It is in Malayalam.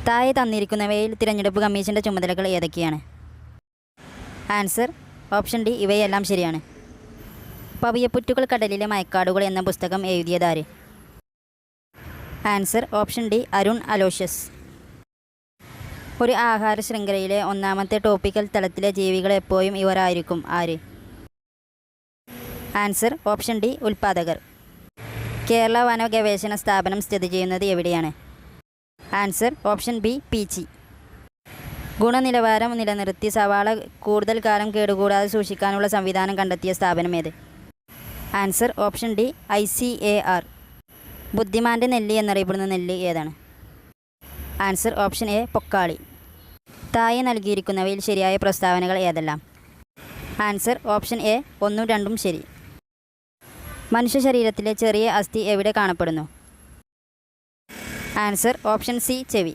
താഴെ തന്നിരിക്കുന്നവയിൽ തിരഞ്ഞെടുപ്പ് കമ്മീഷൻ്റെ ചുമതലകൾ ഏതൊക്കെയാണ്? ആൻസർ ഓപ്ഷൻ ഡി ഇവയെല്ലാം ശരിയാണ്. പവിയപ്പുറ്റുകൾ കടലിലെ മയക്കാടുകൾ എന്ന പുസ്തകം എഴുതിയതാര്? Answer option D Arun Aloysius. ഒരു ആഹാര ശൃംഖലയിലെ ഒന്നാമത്തെ ടോപ്പിക്കൽ തലത്തിലെ ജീവികൾ എപ്പോഴും ഇവരായിരിക്കും. ആര്? ആൻസർ ഓപ്ഷൻ ഡി ഉൽപ്പാദകർ. കേരള വന ഗവേഷണ സ്ഥാപനം സ്ഥിതി ചെയ്യുന്നത് എവിടെയാണ്? Answer option B Peechi. ഗുണനിലവാരം നിലനിർത്തി സവാള കൂടുതൽ കാലം കേടുകൂടാതെ സൂക്ഷിക്കാനുള്ള സംവിധാനം കണ്ടെത്തിയ സ്ഥാപനം ഏത്? Answer option D ICAR. ബുദ്ധിമാൻ്റെ നെല്ല് എന്നറിയപ്പെടുന്ന നെല്ല് ഏതാണ്? Answer option A Pokkali. താഴെ നൽകിയിരിക്കുന്നവയിൽ ശരിയായ പ്രസ്താവനകൾ ഏതെല്ലാം? ആൻസർ ഓപ്ഷൻ എ 1, 2 ശരി. മനുഷ്യ ശരീരത്തിലെ ചെറിയ അസ്ഥി എവിടെ കാണപ്പെടുന്നു? ആൻസർ ഓപ്ഷൻ സി ചെവി.